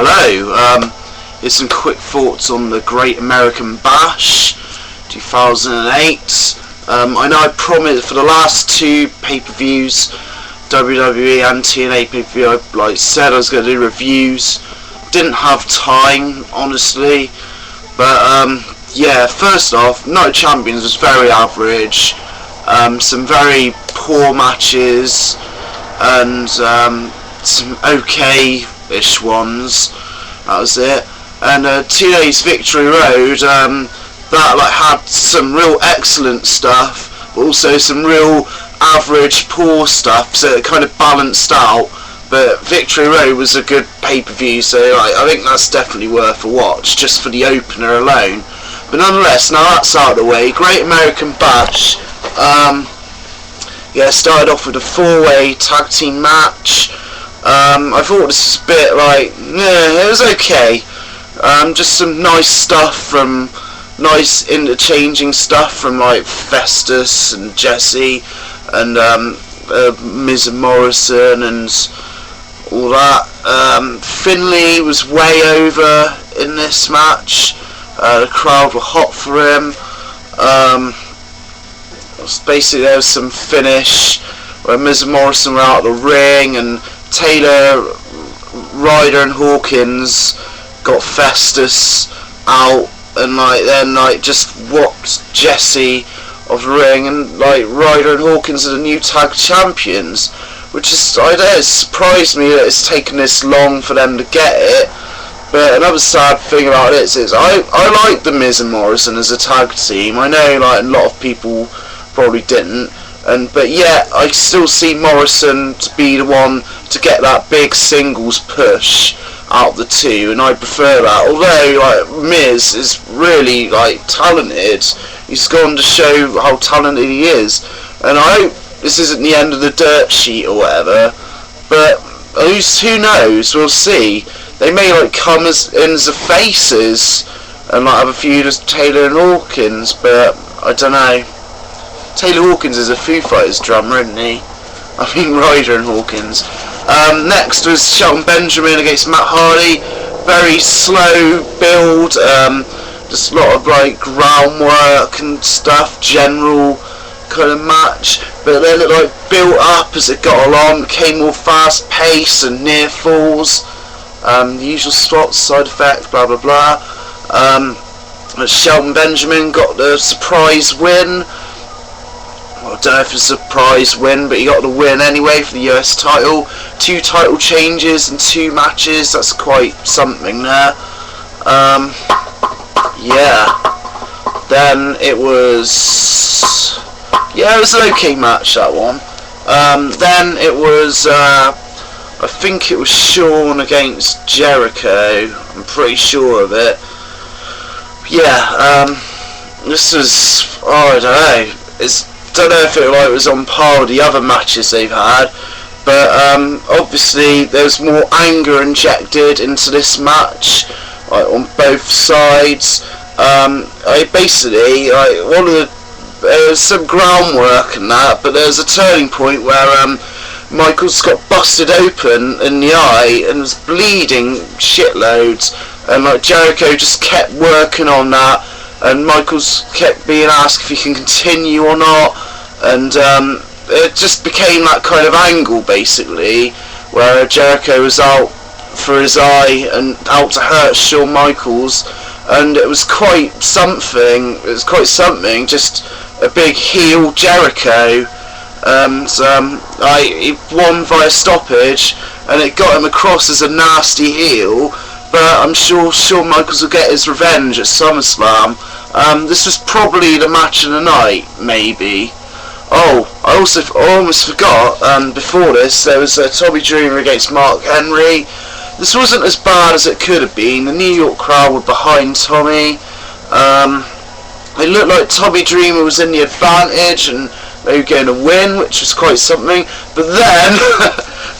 Hello, here's some quick thoughts on the Great American Bash 2008. I know I promised for the last two pay-per-views, WWE and TNA pay-per-view, I said I was going to do reviews. Didn't have time, honestly, but yeah, first off, Night of Champions was very average, some very poor matches, and some okay-ish ones. That was it. And TNA's Victory Road, that had some real excellent stuff, but also some real average, poor stuff, so it kind of balanced out. But Victory Road was a good pay-per-view, so I think that's definitely worth a watch, just for the opener alone. But nonetheless, now that's out of the way, Great American Bash, yeah, started off with a 4-way tag team match. I thought this was a bit it was okay. Just some nice stuff from, nice interchanging stuff from Festus and Jesse and Miz and Morrison and all that. Finlay was way over in this match. The crowd were hot for him. Basically there was some finish where Miz and Morrison were out of the ring, and Taylor, Ryder and Hawkins got Festus out, and then just whopped Jesse off the ring, and Ryder and Hawkins are the new tag champions, which is, it surprised me that it's taken this long for them to get it. But another sad thing about it is I like the Miz and Morrison as a tag team. I know a lot of people probably didn't, but yeah, I still see Morrison to be the one to get that big singles push out of the two, and I prefer that. Although Miz is really talented, he's gone to show how talented he is, and I hope this isn't the end of the dirt sheet or whatever. But who knows? We'll see. They may come in as the faces and have a feud as Taylor and Hawkins, but I don't know. Taylor Hawkins is a Foo Fighters drummer, isn't he? I mean Ryder and Hawkins. Next was Shelton Benjamin against Matt Hardy. Very slow build, just a lot of groundwork and stuff, general kind of match. But then it built up as it got along, became more fast paced and near falls. The usual spots, side effects, blah blah blah. Shelton Benjamin got the surprise win. I don't know if it's a surprise win, but he got the win anyway for the US title. 2 title changes in 2 matches, that's quite something there. Yeah. Then it was an okay match, that one. Then it was, I think it was Shawn against Jericho, I'm pretty sure of it. Yeah, this was, I don't know, don't know if it was on par with the other matches they've had, but obviously there's more anger injected into this match, on both sides. Basically, there's some groundwork and that, but there's a turning point where Michaels got busted open in the eye and was bleeding shitloads, and Jericho just kept working on that, and Michaels kept being asked if he can continue or not, and it just became that kind of angle basically, where Jericho was out for his eye and out to hurt Shawn Michaels, and it was quite something. Just a big heel Jericho. He won via stoppage, and it got him across as a nasty heel. But I'm sure Shawn Michaels will get his revenge at SummerSlam. This was probably the match of the night, maybe. Oh, I almost forgot, before this, there was Tommy Dreamer against Mark Henry. This wasn't as bad as it could have been. The New York crowd were behind Tommy. It looked like Tommy Dreamer was in the advantage, and they were going to win, which was quite something. But then,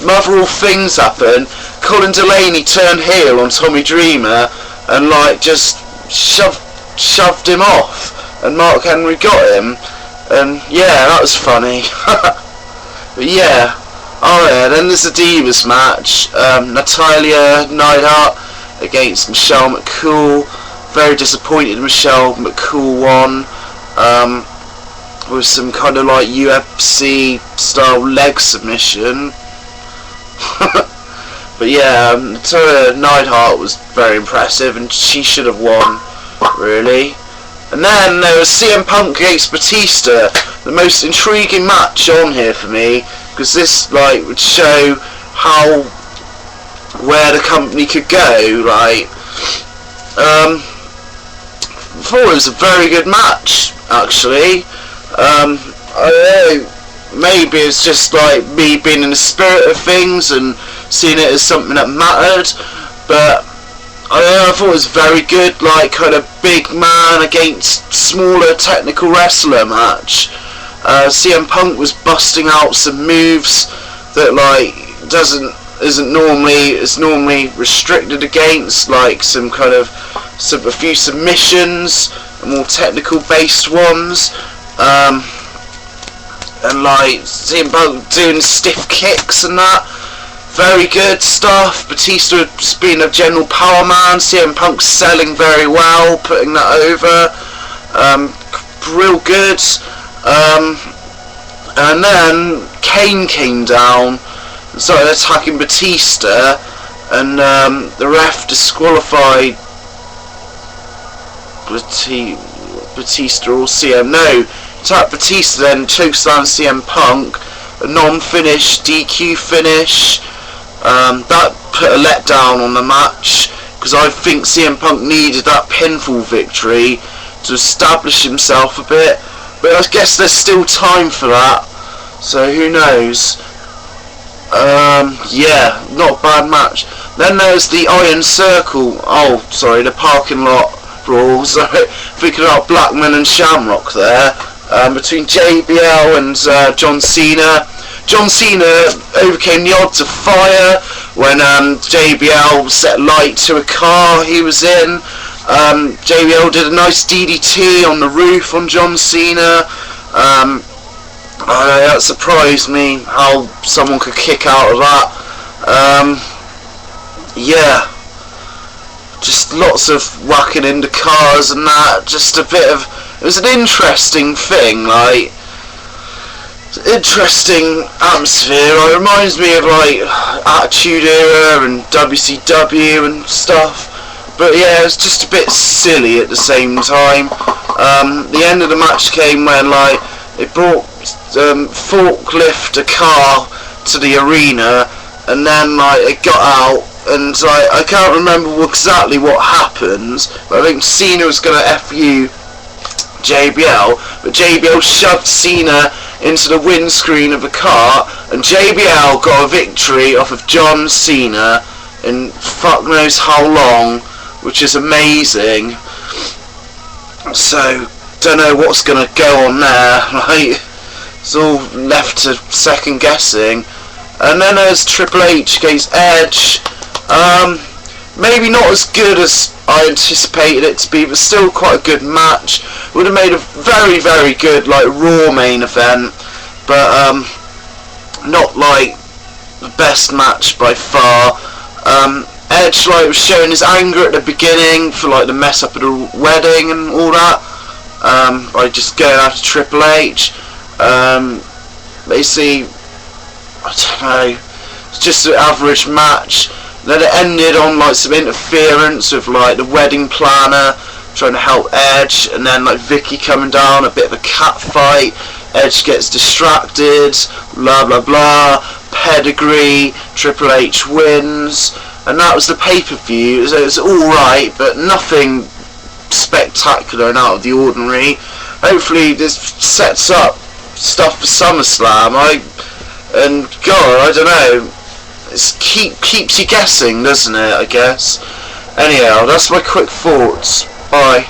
mother of things happened. Colin Delaney turned heel on Tommy Dreamer and just shoved him off, and Mark Henry got him, and yeah, that was funny. But yeah, Oh yeah, then there's the Divas match. Natalya, Neidhart against Michelle McCool. Very disappointed Michelle McCool won. With some kind of like UFC style leg submission. But yeah, Victoria Neidhart was very impressive, and she should have won, really. And then there was CM Punk against Batista, the most intriguing match on here for me, because this like would show where the company could go. Like, I thought it was a very good match, actually. I don't know, maybe it's just like me being in the spirit of things and seeing it as something that mattered, but I don't know, I thought it was very good, like kind of big man against smaller technical wrestler match. CM Punk was busting out some moves that like isn't normally restricted against, like a few submissions, more technical based ones. And like CM Punk doing stiff kicks and that, very good stuff. Batista being a general power man, CM Punk selling very well, putting that over, real good. And then Kane came down and started attacking Batista, and the ref disqualified Batista or CM. No, attacked Batista, then chokes down CM Punk, a non-finish, DQ finish. That put a letdown on the match, because I think CM Punk needed that pinfall victory to establish himself a bit, but I guess there's still time for that, so who knows. Yeah, not a bad match. Then there's the Iron Circle, the parking lot brawl, sorry, thinking about Blackman and Shamrock there, between JBL and John Cena. John Cena overcame the odds of fire when JBL set light to a car he was in. JBL did a nice DDT on the roof on John Cena. That surprised me, how someone could kick out of that. Yeah, just lots of whacking into cars and that. Just a bit of, it was an interesting thing, like, interesting atmosphere. It reminds me of like Attitude Era and WCW and stuff, but yeah, it's just a bit silly at the same time. The end of the match came when like they brought forklift a car to the arena, and then like it got out, and like I can't remember exactly what happened, but I think Cena was gonna FU JBL, but JBL shoved Cena into the windscreen of the car, and JBL got a victory off of John Cena in fuck knows how long, which is amazing. So don't know what's gonna go on there, right? It's all left to second guessing. And then there's Triple H against Edge. Maybe not as good as I anticipated it to be, but still quite a good match. Would have made a very, very good like Raw main event, but not like the best match by far. Edge like was showing his anger at the beginning for like the mess up of the wedding and all that, by just going after Triple H. Basically, I don't know, it's just an average match. Then it ended on like some interference with like the wedding planner trying to help Edge, and then like Vicky coming down, a bit of a cat fight. Edge gets distracted, blah blah blah, pedigree, Triple H wins, and that was the pay-per-view. So it was alright, but nothing spectacular and out of the ordinary. Hopefully this sets up stuff for SummerSlam. And God, I don't know, it keeps you guessing, doesn't it, I guess. Anyhow, that's my quick thoughts. Bye.